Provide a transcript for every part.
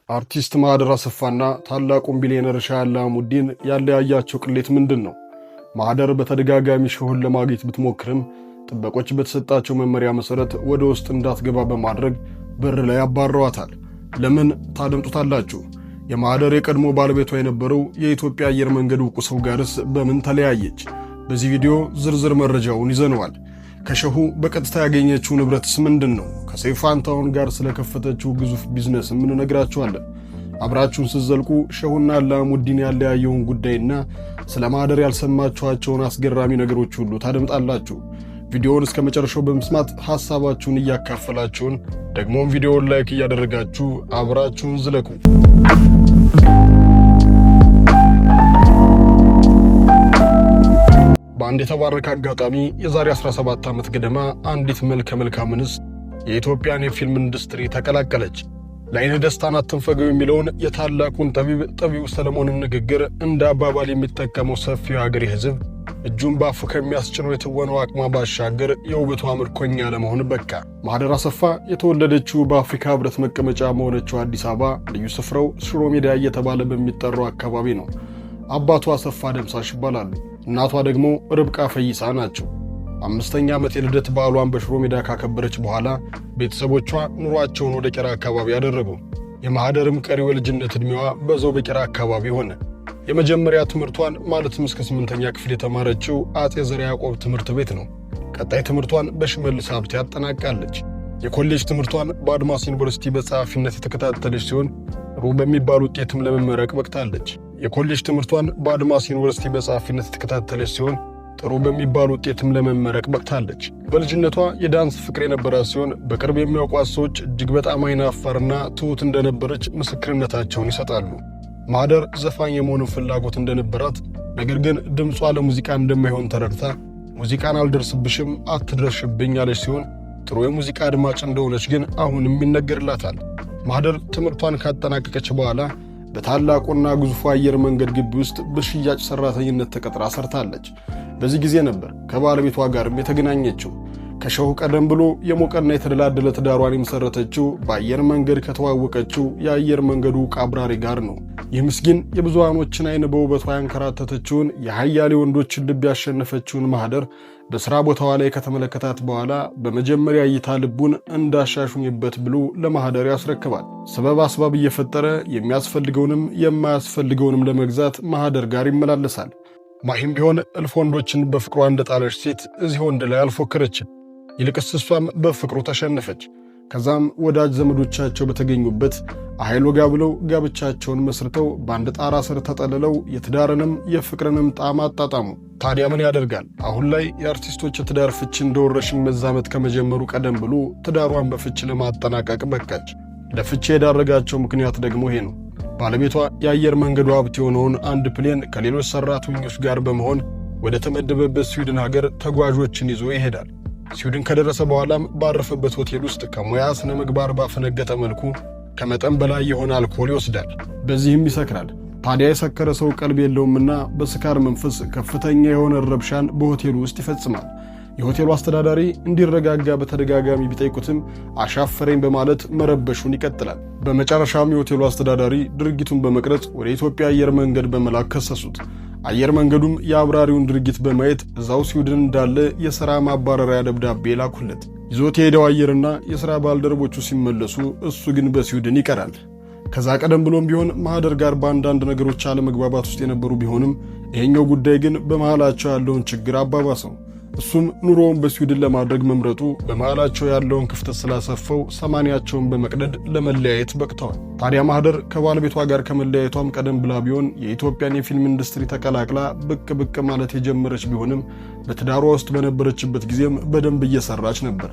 አርቲስት ማህደር አሰፋና ታላቁን ቢሊየነር ሻህ አላሙዲን ያለያያቸው ቅሌት ምንድን ነው? ማህደር በተደጋጋሚ ሻሁን ለማግኘት ብትሞክርም ጥበቆች በተሰጣቸው መመሪያ መሰረት ወደ ውስጥ እንዳትገባ በማድረግ በር ላይ አባረዋታል። ለምን ታደምጡታላችሁ። የማህደር የቀድሞ ባለቤቷ የነበረው የኢትዮጵያ አየር መንገድ ዕውቁ ሰው ጋርስ በምን ተለያየች? በዚህ ቪዲዮ ዝርዝር መረጃውን ይዘነዋል። ከሻሁ በቀጥታ ያገኘችው ንብረትስ ምንድን ነው? ከሰይፉ ፋንታሁን ጋር ስለከፈተችው ግዙፍ ቢዝነስ ምን ነግራችኋለን። አብራችሁን ስትዘልቁ ሻሁና አላሙዲን ያለያየውን ጉዳይና ስለ ማህደር ያልሰማችኋቸውን አስገራሚ ነገሮች ሁሉ ታደምጣላችሁ። ቪዲዮውን እስከ መጨረሻው በመስማት ሐሳባችሁን እያካፈላችሁን ደግሞም ቪዲዮውን ላይክ እያደረጋችሁ አብራችሁን ዝለቁ። በአንድ የተባረከ አጋጣሚ የዛሬ 17 ዓመት ገደማ አንዲት መልከ መልካም እንስት የኢትዮጵያን የፊልም ኢንዱስትሪ ተቀላቀለች። ለዓይን ደስታን አትንፈገው የሚለውን የታላቁን ጠቢብ ሰለሞንን ንግግር እንደ አባባል የሚጠቀመው ሰፊው ሀገር ሕዝብ እጁን ባፉ ከሚያስጭነው የተወነው አቅሟ ባሻገር የውበቷ ምርኮኛ ለመሆን በቃ። ማህደር አሰፋ የተወለደችው በአፍሪካ ሕብረት መቀመጫ በሆነችው አዲስ አበባ ልዩ ስፍራው ሽሮ ሜዳ እየተባለ በሚጠራው አካባቢ ነው። አባቷ አሰፋ ደምሳሽ ይባላሉ። እናቷ ደግሞ ርብቃ ፈይሳ ናቸው። 5ኛ ዓመት የልደት በዓሏን በሽሮ ሜዳ ካከበረች በኋላ ቤተሰቦቿ ኑሯቸውን ወደ ቄራ አካባቢ ያደረጉ። የማህደርም ቀሪው የልጅነት ዕድሜዋ በዛው በቄራ አካባቢ ሆነ። የመጀመሪያ ትምህርቷን ማለትም እስከ 8ኛ ክፍል የተማረችው አጼ ዘርዓ ያዕቆብ ትምህርት ቤት ነው። ቀጣይ ትምህርቷን በሽመልስ ሀብቴ ያጠናቃለች። የኮሌጅ ትምህርቷን በአድማስ ዩኒቨርሲቲ በጸሐፊነት የተከታተለች ሲሆን ጥሩ በሚባል ውጤትም ለመመረቅ በቅታለች። የኮሌጅ ትምህርቷን በአድማስ ዩኒቨርሲቲ በጸሐፊነት የተከታተለች ሲሆን ጥሩ በሚባል ውጤትም ለመመረቅ በቅታለች። በልጅነቷ የዳንስ ፍቅር የነበራት ሲሆን በቅርብ የሚያውቋት ሰዎች እጅግ በጣም አይናፋርና ትሁት እንደነበረች ምስክርነታቸውን ይሰጣሉ። ማህደር ዘፋኝ የመሆኑን ፍላጎት እንደነበራት፣ ነገር ግን ድምጿ ለሙዚቃ እንደማይሆን ተረድታ ሙዚቃን አልደርስብሽም አትድረሽብኝ ያለች ሲሆን ጥሩ የሙዚቃ አድማጭ እንደሆነች ግን አሁንም ይነገርላታል። ማህደር ትምህርቷን ካጠናቀቀች በኋላ በታላቁና ግዙፉ አየር መንገድ ግቢ ውስጥ በሽያጭ ሰራተኝነት ተቀጥራ ሰርታለች። በዚህ ጊዜ ነበር ከባለቤቷ ጋርም የተገናኘችው። ከሻሁ ቀደም ብሎ የሞቀና የተደላደለ ትዳሯን የመሰረተችው በአየር መንገድ ከተዋወቀችው የአየር መንገዱ ዕውቅ አብራሪ ጋር ነው። ይህ ምስኪን የብዙሃኖችን አይን በውበቷ ያንከራተተችውን የሀያሌ ወንዶችን ልብ ያሸነፈችውን ማህደር በሥራ ቦታዋ ላይ ከተመለከታት በኋላ በመጀመሪያ እይታ ልቡን እንዳሻሹኝበት ብሎ ለማህደር ያስረክባል። ሰበብ አስባብ እየፈጠረ የሚያስፈልገውንም የማያስፈልገውንም ለመግዛት ማህደር ጋር ይመላለሳል። ማሂም ቢሆን እልፍ ወንዶችን በፍቅሯ እንደጣለች ሴት እዚህ ወንድ ላይ አልፎከረችም። ይልቅስ እሷም በፍቅሩ ተሸነፈች። ከዛም ወዳጅ ዘመዶቻቸው በተገኙበት አኃይል ወጋ ብለው ጋብቻቸውን መስርተው በአንድ ጣራ ስር ተጠልለው የትዳርንም የፍቅርንም ጣዕም አጣጣሙ። ታዲያ ምን ያደርጋል፣ አሁን ላይ የአርቲስቶች የትዳር ፍቺ እንደወረሽኝ መዛመት ከመጀመሩ ቀደም ብሎ ትዳሯን በፍቺ ለማጠናቀቅ በቃች። ለፍቺ የዳረጋቸው ምክንያት ደግሞ ይሄ ነው። ባለቤቷ የአየር መንገዱ ሀብት የሆነውን አንድ ፕሌን ከሌሎች ሰራተኞች ጋር በመሆን ወደ ተመደበበት ስዊድን ሀገር ተጓዦችን ይዞ ይሄዳል። ስዊድን ከደረሰ በኋላም ባረፈበት ሆቴል ውስጥ ከሙያ ስነ ምግባር ባፈነገጠ መልኩ ከመጠን በላይ የሆነ አልኮል ይወስዳል። በዚህም ይሰክራል። ታዲያ የሰከረ ሰው ቀልብ የለውምና በስካር መንፈስ ከፍተኛ የሆነ ረብሻን በሆቴሉ ውስጥ ይፈጽማል። የሆቴሉ አስተዳዳሪ እንዲረጋጋ በተደጋጋሚ ቢጠይቁትም አሻፈረኝ በማለት መረበሹን ይቀጥላል። በመጨረሻም የሆቴሉ አስተዳዳሪ ድርጊቱን በመቅረጽ ወደ ኢትዮጵያ አየር መንገድ በመላክ ከሰሱት። አየር መንገዱም የአብራሪውን ድርጊት በማየት እዛው ስዊድን እንዳለ የሥራ ማባረሪያ ደብዳቤ ላኩለት። ይዞት የሄደው አየርና የሥራ ባልደረቦቹ ሲመለሱ እሱ ግን በስዊድን ይቀራል። ከዛ ቀደም ብሎም ቢሆን ማህደር ጋር በአንዳንድ ነገሮች አለመግባባት ውስጥ የነበሩ ቢሆንም ይሄኛው ጉዳይ ግን በመሃላቸው ያለውን ችግር አባባሰው። እሱም ኑሮውን በስዊድን ለማድረግ መምረጡ በመሃላቸው ያለውን ክፍተት ስላሰፈው ሰማንያቸውን በመቅደድ ለመለያየት በቅተዋል። ታዲያ ማህደር ከባለቤቷ ጋር ከመለያየቷም ቀደም ብላ ቢሆን የኢትዮጵያን የፊልም ኢንዱስትሪ ተቀላቅላ ብቅ ማለት የጀመረች ቢሆንም በትዳሯ ውስጥ በነበረችበት ጊዜም በደንብ እየሰራች ነበር።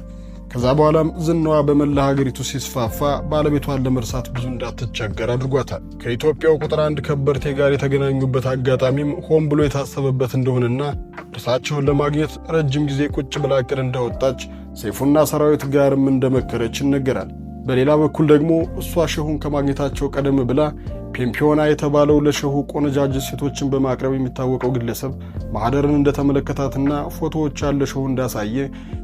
ከዛ በኋላም ዝናዋ በመላ ሀገሪቱ ሲስፋፋ ባለቤቷን ለመርሳት ብዙ እንዳትቸገር አድርጓታል። ከኢትዮጵያው ቁጥር 1 ከበርቴ ጋር የተገናኙበት አጋጣሚም ሆን ብሎ የታሰበበት እንደሆነና እርሳቸውን ለማግኘት ረጅም ጊዜ ቁጭ ብላ ዕቅድ እንዳወጣች ሰይፉና ሰራዊት ጋርም እንደመከረች ይነገራል። በሌላ በኩል ደግሞ እሷ ሸሁን ከማግኘታቸው ቀደም ብላ ፔምፒዮና የተባለው ለሸሁ ቆነጃጅት ሴቶችን በማቅረብ የሚታወቀው ግለሰብ ማህደርን እንደተመለከታትና ፎቶዎች ያለ ሸሁ እንዳሳየ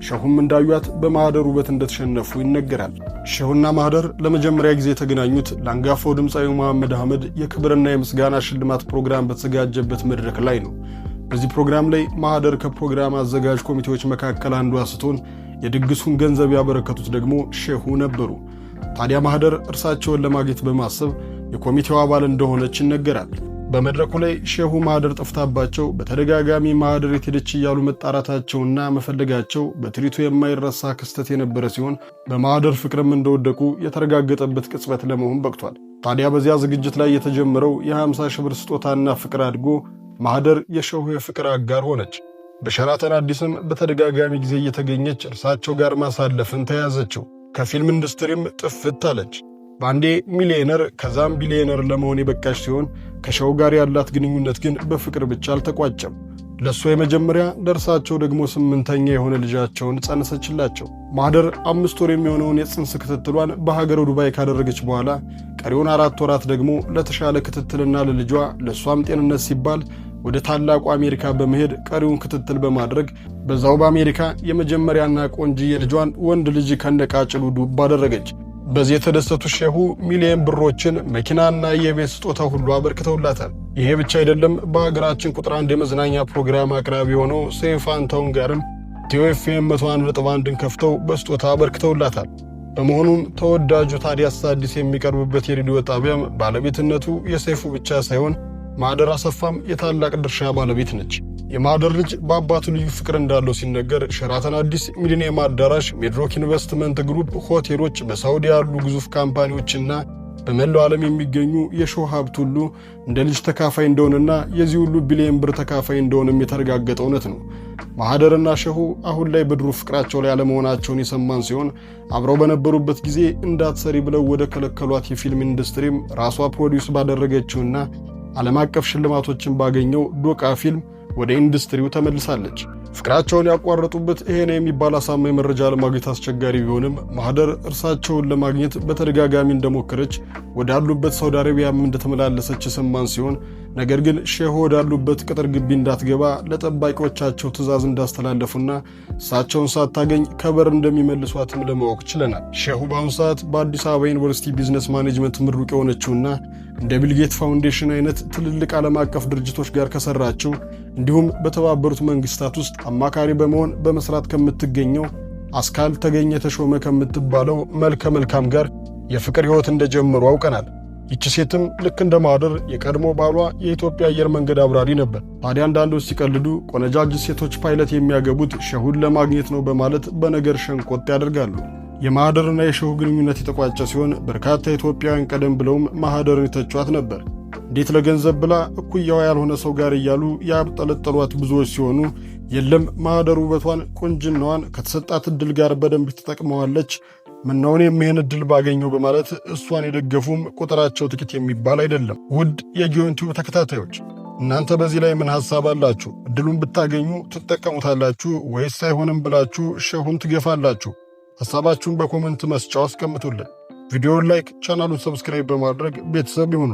ሸሁም እንዳዩት በማህደር ውበት እንደተሸነፉ ይነገራል። ሸሁና ማህደር ለመጀመሪያ ጊዜ የተገናኙት ለአንጋፋው ድምፃዊ መሐመድ አህመድ የክብርና የምስጋና ሽልማት ፕሮግራም በተዘጋጀበት መድረክ ላይ ነው። በዚህ ፕሮግራም ላይ ማህደር ከፕሮግራም አዘጋጅ ኮሚቴዎች መካከል አንዷ ስትሆን የድግሱን ገንዘብ ያበረከቱት ደግሞ ሸሁ ነበሩ። ታዲያ ማህደር እርሳቸውን ለማግኘት በማሰብ የኮሚቴው አባል እንደሆነች ይነገራል። በመድረኩ ላይ ሸሁ ማህደር ጠፍታባቸው በተደጋጋሚ ማህደር የት ሄደች እያሉ መጣራታቸውና መፈለጋቸው በትርኢቱ የማይረሳ ክስተት የነበረ ሲሆን በማህደር ፍቅርም እንደወደቁ የተረጋገጠበት ቅጽበት ለመሆን በቅቷል። ታዲያ በዚያ ዝግጅት ላይ የተጀመረው የ50 ሺህ ብር ስጦታና ፍቅር አድጎ ማህደር የሸሁ የፍቅር አጋር ሆነች። በሸራተን አዲስም በተደጋጋሚ ጊዜ እየተገኘች እርሳቸው ጋር ማሳለፍን ተያዘችው። ከፊልም ኢንዱስትሪም ጥፍት አለች። በአንዴ ሚሊዮነር ከዛም ቢሊዮነር ለመሆን የበቃች ሲሆን ከሸሁ ጋር ያላት ግንኙነት ግን በፍቅር ብቻ አልተቋጨም። ለእሷ የመጀመሪያ ለእርሳቸው ደግሞ 8ኛ የሆነ ልጃቸውን ጸነሰችላቸው። ማህደር 5 ወር የሚሆነውን የጽንስ ክትትሏን በሀገረ ዱባይ ካደረገች በኋላ ቀሪውን 4 ወራት ደግሞ ለተሻለ ክትትልና ለልጇ ለእሷም ጤንነት ሲባል ወደ ታላቁ አሜሪካ በመሄድ ቀሪውን ክትትል በማድረግ በዛው በአሜሪካ የመጀመሪያና ቆንጅዬ ልጇን ወንድ ልጅ ከነቃጭሉ ዱብ አደረገች። በዚህ የተደሰቱ ሸሁ ሚሊዮን ብሮችን፣ መኪናና የቤት ስጦታ ሁሉ አበርክተውላታል። ይሄ ብቻ አይደለም። በሀገራችን ቁጥር 1 የመዝናኛ ፕሮግራም አቅራቢ የሆነው ሰይፉ ፋንታሁን ጋርም ኢትዮ ኤፍኤም 101.1ን ከፍተው በስጦታ አበርክተውላታል። በመሆኑም ተወዳጁ ታዲያስ አዲስ የሚቀርብበት የሬዲዮ ጣቢያም ባለቤትነቱ የሰይፉ ብቻ ሳይሆን ማህደር አሰፋም የታላቅ ድርሻ ባለቤት ነች። የማህደር ልጅ በአባቱ ልዩ ፍቅር እንዳለው ሲነገር ሸራተን አዲስ፣ ሚሊኒየም አዳራሽ፣ ሚድሮክ ኢንቨስትመንት ግሩፕ፣ ሆቴሎች፣ በሳውዲ ያሉ ግዙፍ ካምፓኒዎችና በመላው ዓለም የሚገኙ የሸሁ ሀብት ሁሉ እንደ ልጅ ተካፋይ እንደሆነና የዚህ ሁሉ ቢሊዮን ብር ተካፋይ እንደሆነም የተረጋገጠ እውነት ነው። ማህደርና ሸሁ አሁን ላይ በድሮ ፍቅራቸው ላይ አለመሆናቸውን የሰማን ሲሆን አብረው በነበሩበት ጊዜ እንዳትሰሪ ብለው ወደ ከለከሏት የፊልም ኢንዱስትሪም ራሷ ፕሮዲውስ ባደረገችውና ዓለም አቀፍ ሽልማቶችን ባገኘው ዶቃ ፊልም ወደ ኢንዱስትሪው ተመልሳለች። ፍቅራቸውን ያቋረጡበት ይሄ ነው የሚባል አሳማኝ መረጃ ለማግኘት አስቸጋሪ ቢሆንም ማህደር እርሳቸውን ለማግኘት በተደጋጋሚ እንደሞከረች ወዳሉበት ሳውዲ አረቢያም እንደተመላለሰች የሰማን ሲሆን ነገር ግን ሸሁ ወዳሉበት ቅጥር ግቢ እንዳትገባ ለጠባቂዎቻቸው ትዕዛዝ እንዳስተላለፉና እሳቸውን ሳታገኝ ከበር እንደሚመልሷትም ለማወቅ ችለናል። ሸሁ በአሁኑ ሰዓት በአዲስ አበባ ዩኒቨርሲቲ ቢዝነስ ማኔጅመንት ምሩቅ የሆነችውና እንደ ቢልጌት ፋውንዴሽን አይነት ትልልቅ ዓለም አቀፍ ድርጅቶች ጋር ከሰራችው እንዲሁም በተባበሩት መንግስታት ውስጥ አማካሪ በመሆን በመስራት ከምትገኘው አስካል ተገኘ ተሾመ ከምትባለው መልከ መልካም ጋር የፍቅር ህይወት እንደጀመሩ አውቀናል። ይቺ ሴትም ልክ እንደ ማህደር የቀድሞ ባሏ የኢትዮጵያ አየር መንገድ አብራሪ ነበር። ታዲያ አንዳንዶች ሲቀልዱ ቆነጃጅት ሴቶች ፓይለት የሚያገቡት ሸሁን ለማግኘት ነው በማለት በነገር ሸንቆጥ ያደርጋሉ። የማህደርና የሸሁ ግንኙነት የተቋጨ ሲሆን በርካታ ኢትዮጵያውያን ቀደም ብለውም ማህደርን ይተቿት ነበር። እንዴት ለገንዘብ ብላ እኩያዋ ያልሆነ ሰው ጋር እያሉ ያብጠለጠሏት ብዙዎች ሲሆኑ የለም ማህደር ውበቷን፣ ቁንጅናዋን ከተሰጣት እድል ጋር በደንብ ትጠቅመዋለች፣ ምናውን የሚሄን እድል ባገኘው በማለት እሷን የደገፉም ቁጥራቸው ጥቂት የሚባል አይደለም። ውድ የጊዮን ቲዩብ ተከታታዮች እናንተ በዚህ ላይ ምን ሐሳብ አላችሁ? እድሉን ብታገኙ ትጠቀሙታላችሁ ወይስ አይሆንም ብላችሁ ሸሁን ትገፋላችሁ? ሐሳባችሁን በኮሜንት መስጫው አስቀምጡልን። ቪዲዮውን ላይክ፣ ቻናሉን ሰብስክራይብ በማድረግ ቤተሰብ ይሁኑ።